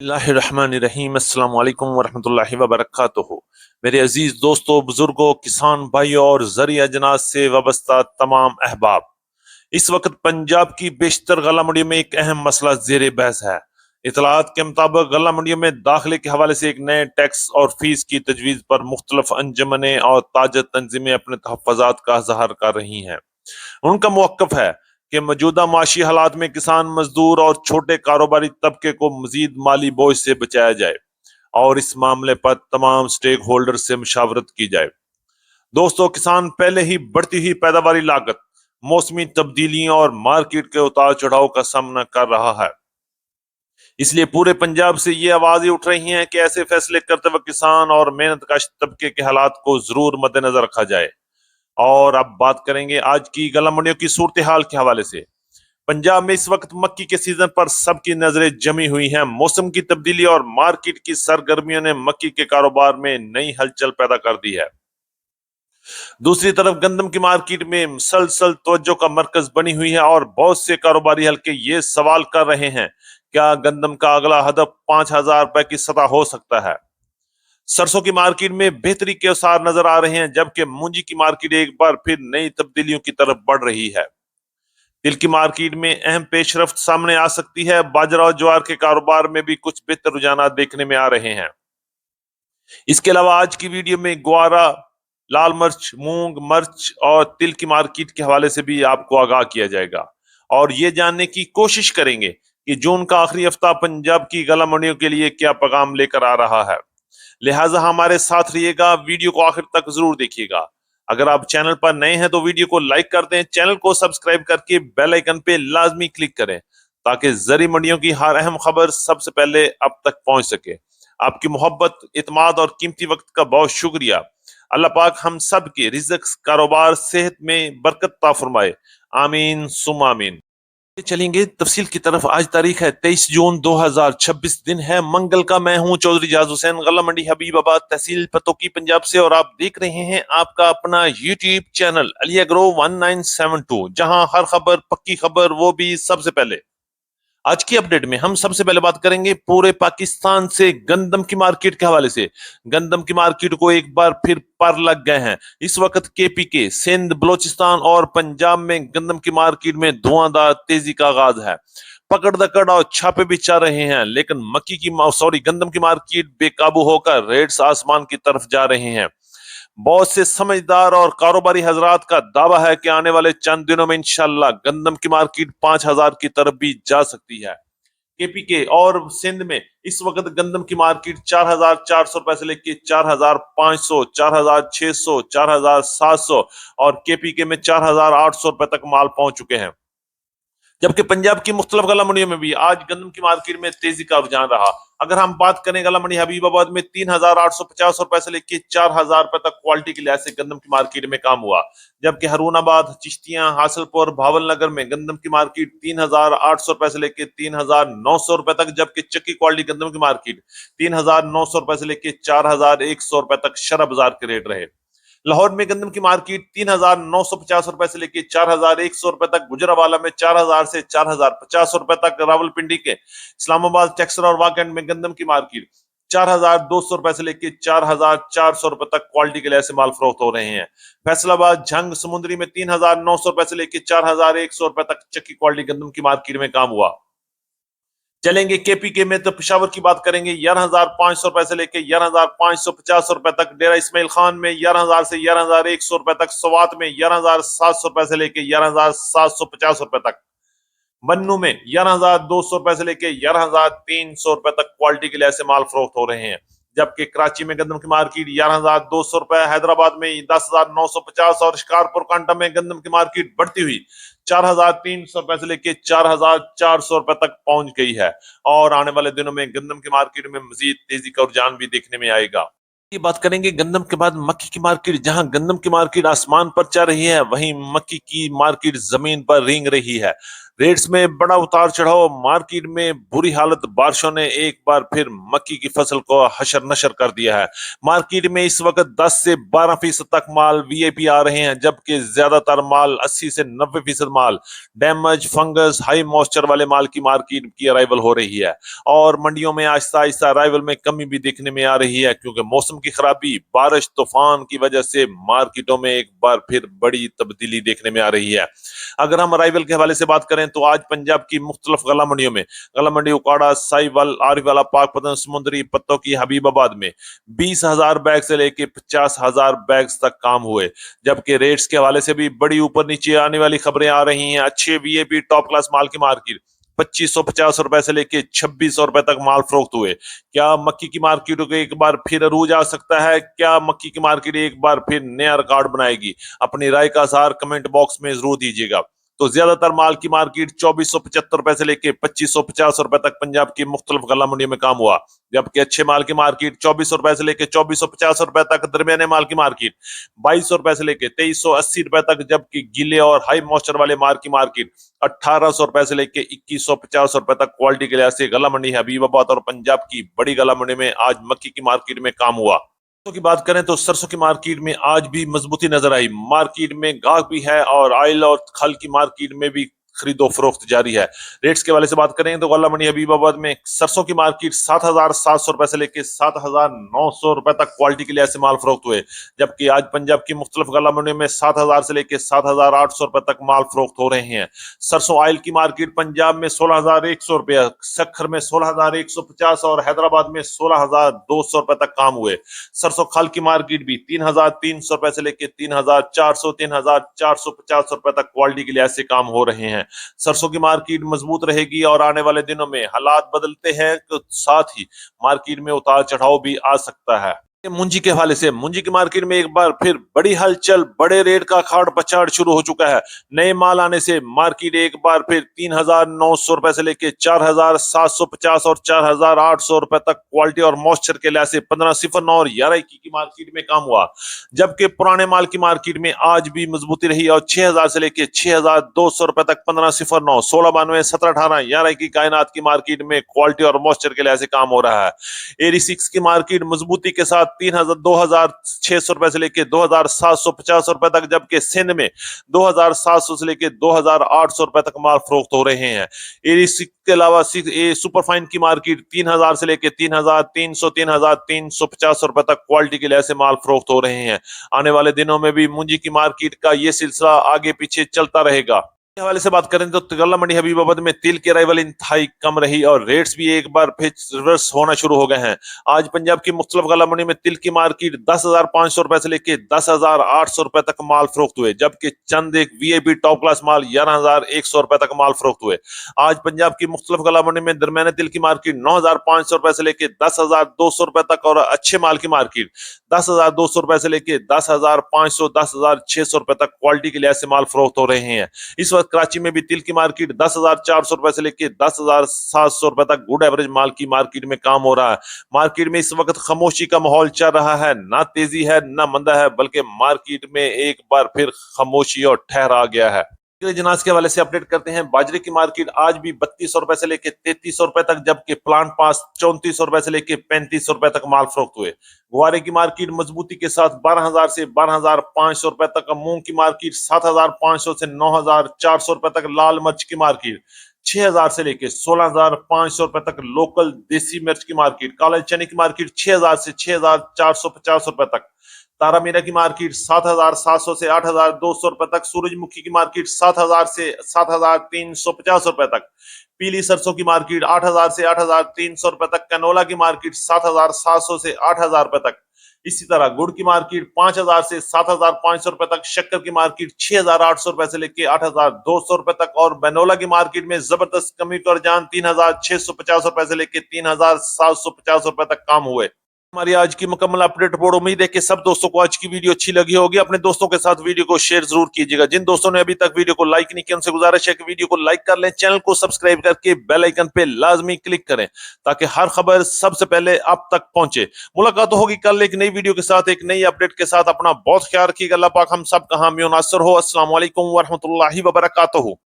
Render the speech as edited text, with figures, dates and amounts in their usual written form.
बिस्मिल्लाहिर्रहमानिर्रहीम अस्सलाम वालेकुम वरहमतुल्लाहि वबरकातुहू। मेरे अजीज दोस्तों, बुजुर्गों, किसान भाइयों और ज़रिया अजनास से वाबस्ता तमाम अहबाब, इस वक्त पंजाब की बेशतर गला मंडियों में एक अहम मसला जेर बहस है। इतलात के मुताबिक गला मंडियों में दाखिले के हवाले से एक नए टैक्स और फीस की तजवीज़ पर मुख्तलिफ अंजमनें और ताजर तंजीमें अपने तहफ़्फ़ुज़ात का इज़हार कर रही हैं। उनका मौक़िफ़ है कि मौजूदा माशी हालात में किसान, मजदूर और छोटे कारोबारी तबके को मजीद माली बोझ से बचाया जाए और इस मामले पर तमाम स्टेक होल्डर से मुशावरत की जाए। दोस्तों, किसान पहले ही बढ़ती हुई पैदावारी लागत, मौसमी तब्दीलियों और मार्केट के उतार चढ़ाव का सामना कर रहा है। इसलिए पूरे पंजाब से ये आवाजें उठ रही हैं कि ऐसे फैसले करते वक्त किसान और मेहनत कश तबके के हालात को जरूर मद्देनजर रखा जाए। और अब बात करेंगे आज की गला मंडियों की सूरत हाल के हवाले से। पंजाब में इस वक्त मक्की के सीजन पर सबकी नजरें जमी हुई हैं। मौसम की तब्दीली और मार्केट की सरगर्मियों ने मक्की के कारोबार में नई हलचल पैदा कर दी है। दूसरी तरफ गंदम की मार्केट में मुसलसल तवज्जो का मरकज बनी हुई है और बहुत से कारोबारी हल्के ये सवाल कर रहे हैं, क्या गंदम का अगला हदफ 5,000 रुपए की सतह हो सकता है। सरसों की मार्केट में बेहतरी के आसार नजर आ रहे हैं, जबकि मूंजी की मार्केट एक बार फिर नई तब्दीलियों की तरफ बढ़ रही है। तिल की मार्केट में अहम पेशरफ्त सामने आ सकती है। बाजरा और ज्वार के कारोबार में भी कुछ बेहतर रुझान देखने में आ रहे हैं। इसके अलावा आज की वीडियो में ग्वारा, लाल मिर्च, मूंग, मर्च और तिल की मार्केट के हवाले से भी आपको आगाह किया जाएगा और ये जानने की कोशिश करेंगे कि जून का आखिरी हफ्ता पंजाब की गला मंडियों के लिए क्या पैगाम लेकर आ रहा है। लिहाजा हमारे साथ रहिएगा, वीडियो को आखिर तक जरूर देखिएगा। अगर आप चैनल पर नए हैं तो वीडियो को लाइक कर दें, चैनल को सब्सक्राइब करके बेल आइकन पे लाजमी क्लिक करें ताकि जरी मंडियों की हर अहम खबर सबसे पहले अब तक पहुंच सके। आपकी मोहब्बत, इत्मीनान और कीमती वक्त का बहुत शुक्रिया। अल्लाह पाक हम सब के रिज़्क, कारोबार, सेहत में बरकत अता फरमाए। आमीन सुम आमीन। चलेंगे तफसील की तरफ। आज तारीख है 23 जून 2026, दिन है मंगल का। मैं हूं चौधरी जाज हुसैन, गला मंडी हबीबाबाद, तहसील पतोकी, पंजाब से, और आप देख रहे हैं आपका अपना यूट्यूब चैनल अली एग्रो 1972, जहां हर खबर पक्की खबर, वो भी सबसे पहले। आज की अपडेट में हम सबसे पहले बात करेंगे पूरे पाकिस्तान से गंदम की मार्केट के हवाले से। गंदम की मार्केट को एक बार फिर पर लग गए हैं। इस वक्त केपीके, सिंध, बलोचिस्तान और पंजाब में गंदम की मार्केट में धुआंधार तेजी का आगाज है। पकड़ दकड़ और छापे भी चल रहे हैं, लेकिन गंदम की मार्केट बेकाबू होकर रेट्स आसमान की तरफ जा रहे हैं। बहुत से समझदार और कारोबारी हजरात का दावा है कि आने वाले चंद दिनों में इंशाल्लाह गंदम की मार्केट 5,000 की तरफ भी जा सकती है। केपीके और सिंध में इस वक्त गंदम की मार्केट 4,400 रुपए से लेके 4,500, 4,600, 4,700 और केपीके में 4,800 रुपए तक माल पहुंच चुके हैं। जबकि पंजाब की मुख्तलिफ गला मंडियों में भी आज गंदम की मार्केट में तेजी का रुझान रहा। अगर हम बात करें गला मंडी हबीबाबाद में 3,850 रुपए से लेकर 4,000 रुपए तक क्वालिटी के लिहाज से गंदम की मार्केट में काम हुआ। जबकि हरूनाबाद, चिश्तियां, हासिलपुर, भावल नगर में गंदम की मार्केट 3,800 रुपए से लेकर 3,900 रुपए तक, जबकि चक्की क्वालिटी गंदम की मार्केट 3,900 रुपए से लेकर 4,100 रुपए तक शरह बाजार के रेट रहे। लाहौर में गंदम की मार्केट 3,950 रुपए से लेकर 4,100 रुपए तक, गुजरावाला में 4,000 से 4,050 रुपए तक, रावलपिंडी के इस्लामाबाद, चक्सर और वाकंड में गंदम की मार्केट 4,200 रुपए से लेकर 4,400 रुपए तक क्वालिटी के लिहाज से माल फरोख्त हो रहे हैं। फैसलाबाद, झंग, समुद्री में 3,900 रुपए से लेकर 4,100 रुपए तक चक्की क्वालिटी गंदम की मार्केट में काम हुआ। चलेंगे केपीके में तो पेशावर की बात करेंगे, 11,500 रुपए से लेकर 11,550 रुपए तक, डेरा इस्माइल खान में 11,000 से 11,100 रुपए तक, स्वात में 11,700 रुपए से लेकर 11,750 रुपए तक, मन्नू में 11,200 रुपए से लेकर 11,300 रुपए तक क्वालिटी के लिहाज से माल फरोख्त हो रहे हैं। जबकि कराची में गंदम की मार्केट 11,200 रुपए, हैदराबाद में 10,950 और शिकारपुर कांटा में गंदम की मार्केट बढ़ती हुई 4,300 रुपए से लेकर 4,400 रुपए तक पहुंच गई है। और आने वाले दिनों में गंदम की मार्केट में मजीद तेजी का रुझान भी देखने में आएगा। ये बात करेंगे गंदम के बाद मक्की की मार्केट। जहां गंदम की मार्केट आसमान पर चल रही है, वहीं मक्की की मार्केट जमीन पर रेंग रही है। रेट्स में बड़ा उतार चढ़ाव, मार्केट में बुरी हालत, बारिशों ने एक बार फिर मक्की की फसल को हशर नशर कर दिया है। मार्केट में इस वक्त 10 से 12% तक माल वीआईपी आ रहे हैं, जबकि ज्यादातर माल 80 से 90% माल डैमेज, फंगस, हाई मॉइस्चर वाले माल की मार्केट की अराइवल हो रही है। और मंडियों में आहिस्ता आहिस्ता अराइवल में कमी भी देखने में आ रही है, क्योंकि मौसम की खराबी, बारिश, तूफान की वजह से मार्केटों में एक बार फिर बड़ी तब्दीली देखने में आ रही है। अगर हम अराइवल के हवाले से बात करें तो आज पंजाब की मुख्तलिफ गला मंडियों में, गला मंडी उकाड़ा, साहिवाल, आरीवाला, पाकपतन, समुद्री, पत्तों की हबीबाबाद में 20,000 बैग से लेके 50,000 बैग्स तक काम हुए। जबकि रेट्स के हवाले से भी बड़ी ऊपर नीचे आने वाली खबरें आ रही हैं। अच्छे वीआईपी टॉप क्लास माल की मार्केट 2550 रुपए से लेके 2600 रुपए तक माल फरोख्त हुए। क्या मक्की की मार्केट को एक बार फिर अरूज आ सकता है? क्या मक्की की मार्केट एक बार फिर नया रिकॉर्ड बनाएगी? अपनी राय का इज़हार कमेंट बॉक्स में जरूर दीजिएगा। तो ज्यादातर माल की मार्केट 2475 रुपए से लेके 2550 रुपए तक पंजाब की मुख्तलिफ गला मंडियों में काम हुआ। जबकि अच्छे माल की मार्केट 2400 रुपए से लेके 2450 रुपए तक, दरमियाने माल की मार्केट 2200 रुपए से लेके 2380 रुपए तक, जबकि गीले और हाई मॉइस्चर वाले माल की मार्केट 1800 रुपए से लेके 2150 रुपए तक। क्वालिटी के लिहाज से गला मंडी हबीबाबाद और पंजाब की बड़ी गला मंडी में आज मक्की की मार्केट में काम हुआ। सरसों की बात करें तो सरसों की मार्केट में आज भी मजबूती नजर आई। मार्केट में गाहक भी है और ऑयल और खल की मार्केट में भी खरीदो फरोख्त जारी है। रेट्स के वाले से बात करें तो गला मंडी हबीबाबाद में सरसों की मार्केट 7,700 रुपए से लेकर 7,900 रुपए तक क्वालिटी के लिहाज से माल फरोख्त हुए। जबकि आज पंजाब की मुख्तलिफ गला मंडियों में 7,000 से लेकर 7,800 रुपए तक माल फरोख्त हो रहे हैं। सरसों ऑयल की मार्केट पंजाब में 16,100 रुपया, सखर में 16,150 और हैदराबाद में 16,200 रुपए तक काम हुए। सरसों खल की मार्केट भी 3,300 रुपए से लेकर 3,400, 3,450 रुपए तक क्वालिटी के लिहाज से काम हो रहे हैं। सरसों की मार्केट मजबूत रहेगी और आने वाले दिनों में हालात बदलते हैं तो साथ ही मार्केट में उतार चढ़ाव भी आ सकता है। मुंजी के हवाले से, मुंजी की मार्केट में एक बार फिर बड़ी हलचल, बड़े रेट का खाड़ पछाड़ शुरू हो चुका है। नए माल आने से मार्केट एक बार फिर 3,900 रुपए से लेके 4,750 और 4,800 रुपए तक क्वालिटी और मॉइस्चर के लिहाज से 1509 और 1121 की मार्केट में काम हुआ। जबकि पुराने माल की मार्केट में आज भी मजबूती रही और 6,000 से लेके 6,200 रुपए तक 1509, 1692, 1718, 1121 की कायनात की मार्केट में क्वालिटी और मॉइस्चर के लिहाज से काम हो रहा है। एरी सिक्स की मार्केट मजबूती के साथ 2,600 रुपए से लेके 2,750 रुपए तक, जबकि सिंध में 2,700 से लेके 2,800 रुपए तक माल फरोख्त हो रहे हैं। एरी सिक्स के अलावा सुपर फाइन की मार्केट 3,000 से लेके 3,300, 3,350 रुपए तक क्वालिटी के लिहाज से माल फरोख्त हो रहे हैं। आने वाले दिनों में भी मुंजी की मार्केट का ये सिलसिला आगे पीछे चलता रहेगा। हवाले से बात करें तो गला मंडी हबीबाबाद में तिल की अराइवल इंतहाई कम रही और रेट्स भी एक बार फिर रिवर्स होना शुरू हो गए हैं। आज पंजाब की मुख्तलिफ गला मंडी में तिल की मार्केट 10,500 रुपए से लेके 10,800 रुपए तक माल फरोख्त हुए। जबकि चंद एक वीआईपी टॉप क्लास माल 11,100 रुपए तक माल फरोख्त हुए। आज पंजाब की मुख्तलिफ गला मंडी में दरमियाने तिल की मार्केट 9,500 रुपए से लेके 10,200 रुपए तक और अच्छे माल की मार्केट 10,200 रुपए से लेके 10,500, 10,600 रुपए तक क्वालिटी के लिहाज से माल फरोख्त हो रहे हैं। इस वक्त कराची में भी तिल की मार्केट 10,400 रुपए से लेके 10,700 रुपए तक गुड एवरेज माल की मार्केट में काम हो रहा है। मार्केट में इस वक्त खामोशी का माहौल चल रहा है, ना तेजी है ना मंदा है, बल्कि मार्केट में एक बार फिर खामोशी और ठहरा गया है। जनाज के हवाले से अपडेट करते हैं। बाजरे की मार्केट आज भी 3200 रुपए से लेके 3300 रुपए तक, जबकि प्लांट पास 3400 रुपए से लेके 3500 रुपए तक माल फरोख्त हुए। गुवारे की मार्केट मजबूती के साथ 12,000 से 12,500 रुपए तक, मूंग की मार्केट 7,500 से 9,400 रुपए तक, लाल मिर्च की मार्केट 6,000 से लेके 16,500 रुपए तक, लोकल देसी मिर्च की मार्केट, काले चने की मार्केट 6,000 से 6,450 रुपए तक, तारा मीरा की मार्केट 7,700 से 8,200 रुपए तक, सूरजमुखी की मार्केट 7,000 से 7,350 रुपए तक, पीली सरसों की मार्केट 8,000 से 8,300 रुपए तक, कैनोला की मार्केट 7,700 से 8,000 रुपए तक। इसी तरह गुड़ की मार्केट 5,000 से 7,500 रुपए तक, शक्कर की मार्केट 6,800 रुपए से लेके 8,200 रुपए तक और बेनोला की मार्केट में जबरदस्त कमी और जान 3,650 रुपए से लेके 3,750 रुपए तक काम हुए। हमारी आज की मुकम्मल अपडेट रिपोर्ट। उम्मीद है कि सब दोस्तों को आज की वीडियो अच्छी लगी होगी। अपने दोस्तों के साथ वीडियो को शेयर जरूर कीजिएगा। जिन दोस्तों ने अभी तक वीडियो को लाइक नहीं किया उनसे गुजारिश है कि वीडियो को लाइक कर लें, चैनल को सब्सक्राइब करके बेल आइकन पे लाजमी क्लिक करें ताकि हर खबर सबसे पहले आप तक पहुंचे। मुलाकात होगी कल एक नई वीडियो के साथ, एक नई अपडेट के साथ। अपना बहुत ख्याल रखिएगा। अल्लाह पाक हम सब का हामी और नासर हो। अस्सलाम वालेकुम व रहमतुल्लाहि व बरकातहू।